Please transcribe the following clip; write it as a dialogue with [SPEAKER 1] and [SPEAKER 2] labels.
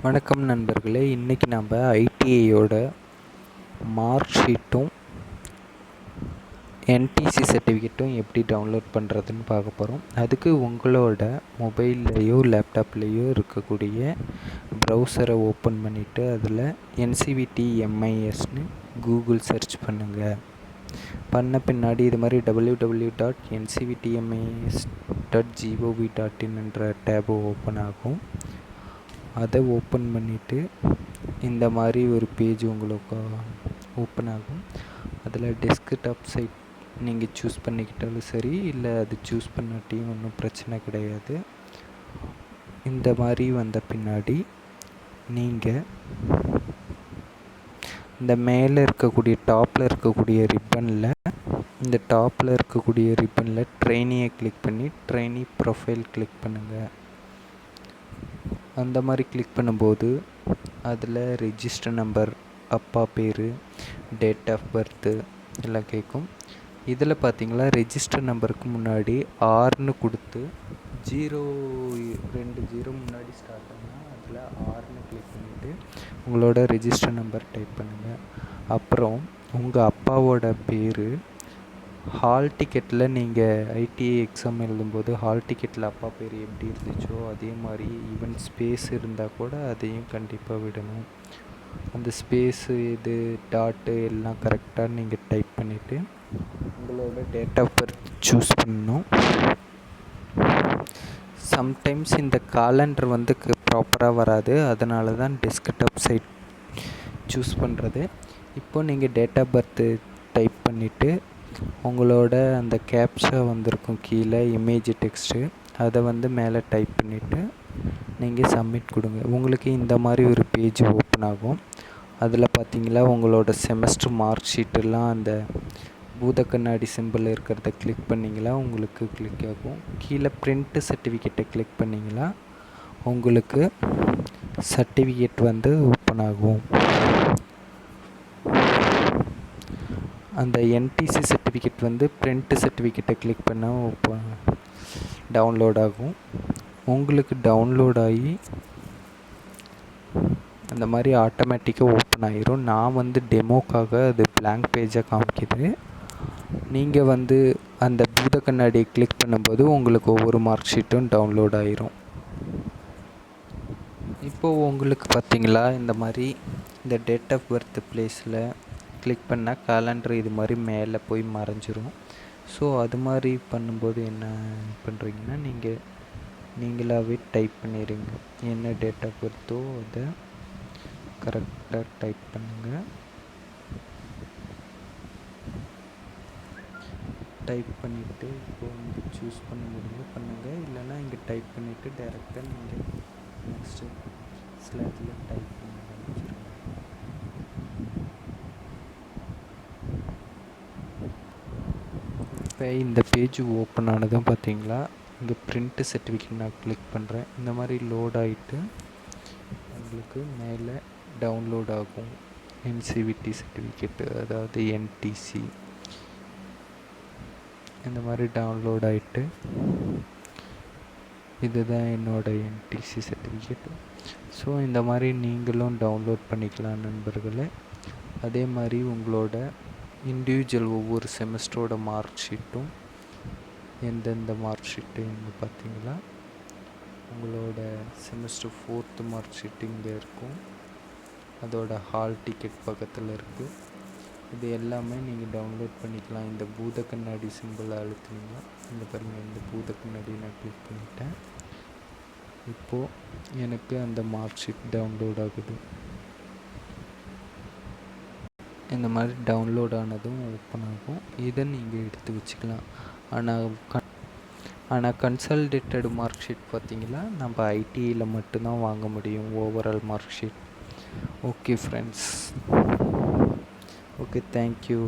[SPEAKER 1] வணக்கம் நண்பர்களே, இன்றைக்கி நம்ம ஐடிஐயோட மார்க் ஷீட்டும் என்டிசி சர்டிஃபிகேட்டும் எப்படி டவுன்லோட் பண்ணுறதுன்னு பார்க்க போகிறோம். அதுக்கு உங்களோட மொபைல்லையோ லேப்டாப்லேயோ இருக்கக்கூடிய ப்ரௌசரை ஓப்பன் பண்ணிவிட்டு அதில் என்சிவிடி எம்ஐஎஸ்னு கூகுள் சர்ச் பண்ணுங்கள். பண்ண பின்னாடி இது மாதிரி www.ncvtmis.gov.in என்ற டேபு ஓப்பன் ஆகும். அதை ஓப்பன் பண்ணிவிட்டு இந்த மாதிரி ஒரு பேஜ் உங்களுக்கு ஓப்பன் ஆகும். அதில் டெஸ்க்டாப் சைட் நீங்கள் சூஸ் பண்ணிக்கிட்டாலும் சரி, இல்லை அது சூஸ் பண்ணாட்டியும் ஒன்றும் பிரச்சனை கிடையாது. இந்த மாதிரி வந்த பின்னாடி நீங்கள் இந்த மேலே இருக்கக்கூடிய டாப்பில் இருக்கக்கூடிய ரிப்பனில் ட்ரெயினியை கிளிக் பண்ணி ட்ரெயினி ப்ரொஃபைல் கிளிக் பண்ணுங்கள். அந்த மாதிரி கிளிக் பண்ணும்போது அதில் ரெஜிஸ்டர் நம்பர், அப்பா பேர், டேட் ஆஃப் பர்த்து எல்லாம் கேட்கும். இதில் பார்த்தீங்களா, ரெஜிஸ்டர் நம்பருக்கு முன்னாடி 6ன்னு கொடுத்து 0 முன்னாடி ஸ்டார்ட் ஆனால் அதில் 6ன்னு கிளிக் பண்ணிவிட்டு உங்களோட ரெஜிஸ்டர் நம்பர் டைப் பண்ணுங்கள். அப்புறம் உங்கள் அப்பாவோட பேர், ஹால் டிக்கெட்டில் நீங்கள் ஐடிஐ எக்ஸாம் எழுதும்போது ஹால் டிக்கெட்டில் அப்பா பேர் எப்படி இருந்துச்சோ அதே மாதிரி ஈவன் ஸ்பேஸ் இருந்தால் கூட அதையும் கண்டிப்பாக விடணும். அந்த ஸ்பேஸு இது டாட்டு எல்லாம் கரெக்டாக நீங்கள் டைப் பண்ணிவிட்டு உங்களோட டேட் ஆஃப் பர்த் சூஸ் பண்ணணும். சம்டைம்ஸ் இந்த காலண்டர் ப்ராப்பராக வராது, அதனால தான் டெஸ்க்டாப் சைட் சூஸ் பண்ணுறது. இப்போ நீங்கள் டேட் ஆஃப் பர்த்து டைப் பண்ணிவிட்டு உங்களோட அந்த கேப்சா வந்திருக்கும் கீழே இமேஜ் டெக்ஸ்ட்டு, அதை மேலே டைப் பண்ணிவிட்டு நீங்கள் சப்மிட் கொடுங்க. உங்களுக்கு இந்த மாதிரி ஒரு பேஜ் ஓப்பன் ஆகும். அதில் பார்த்தீங்களா, உங்களோட செமஸ்டர் மார்க் ஷீட்டெல்லாம் அந்த பூத கண்ணாடி சிம்பிள் இருக்கிறத கிளிக் பண்ணிங்களா உங்களுக்கு கிளிக் ஆகும். கீழே பிரிண்ட்டு சர்டிஃபிகேட்டை கிளிக் பண்ணிங்களா உங்களுக்கு சர்டிஃபிகேட் ஓப்பன் ஆகும். அந்த என்டிசி சர்டிஃபிகேட் பிரிண்ட் சர்டிஃபிகேட்டை கிளிக் பண்ணால் டவுன்லோட் ஆகும். உங்களுக்கு டவுன்லோட் ஆகி அந்த மாதிரி ஆட்டோமேட்டிக்காக ஓப்பன் ஆகிரும். நான் டெமோக்காக அது பிளாங்க் பேஜாக காமிக்குது. நீங்கள் அந்த பூத கண்ணாடியை கிளிக் பண்ணும்போது உங்களுக்கு ஒவ்வொரு மார்க் ஷீட்டும் டவுன்லோட் ஆகிரும். இப்போது உங்களுக்கு பார்த்தீங்களா, இந்த மாதிரி இந்த டேட் ஆஃப் பர்த் ப்ளேஸில் கிளிக் பண்ணால் கேலண்டர் இது மாதிரி மேலே போய் மறைஞ்சிரும். ஸோ அது மாதிரி பண்ணும்போது என்ன பண்ணுறீங்கன்னா, நீங்களாகவே டைப் பண்ணிடுங்க. என்ன டேட் ஆஃப் பர்த்தோ அதை கரெக்டாக டைப் பண்ணுங்கள். டைப் பண்ணிவிட்டு இப்போ சூஸ் பண்ண முடியுங்க பண்ணுங்கள், இல்லைனா இங்கே டைப் பண்ணிவிட்டு டைரெக்டாக நீங்கள் நெக்ஸ்ட்டு ஸ்லைடில் டைப் பண்ண ஆரம்பிச்சிருங்க. இப்போ இந்த பேஜ் ஓப்பன் ஆனதும் பார்த்தீங்களா, இங்கே பிரிண்ட் சர்டிஃபிகேட் நான் கிளிக் பண்ணுறேன். இந்த மாதிரி லோட் ஆகிட்டு உங்களுக்கு மேலே டவுன்லோட் ஆகும் என்சிவிடி சர்டிஃபிகேட்டு, அதாவது என்டிசி. இந்த மாதிரி டவுன்லோட் ஆகிட்டு இதுதான் என்னோடய என்டிசி சர்டிஃபிகேட்டு. ஸோ இந்த மாதிரி நீங்களும் டவுன்லோட் பண்ணிக்கலாம் நண்பர்களே. அதே மாதிரி உங்களோட இண்டிவிஜுவல் ஒவ்வொரு செமஸ்டரோட மார்க் ஷீட்டும் எந்தெந்த மார்க் ஷீட்டு இங்கே பார்த்தீங்களா, உங்களோட செமஸ்டர் 4th மார்க் ஷீட் இங்கே இருக்கும். அதோட ஹால் டிக்கெட் பக்கத்தில் இருக்குது. இது எல்லாமே நீங்கள் டவுன்லோட் பண்ணிக்கலாம். இந்த பூத கண்ணாடி சிம்பிள் அழுத்தினீங்கன்னா இந்த பாருங்கள், இந்த பூத கண்ணாடி நான் கிளிக் பண்ணிட்டேன். இப்போது எனக்கு அந்த மார்க் ஷீட் டவுன்லோட் ஆகுது. இந்த மாதிரி டவுன்லோட் ஆனதும் ஓப்பன் ஆகும். இதை நீங்கள் எடுத்து வச்சுக்கலாம். ஆனால் கன்சாலிடேட்டட் மார்க் ஷீட் பார்த்தீங்களா, நம்ம ஐடிஐயில் மட்டும்தான் வாங்க முடியும் overall mark sheet. Okay friends, okay, thank you.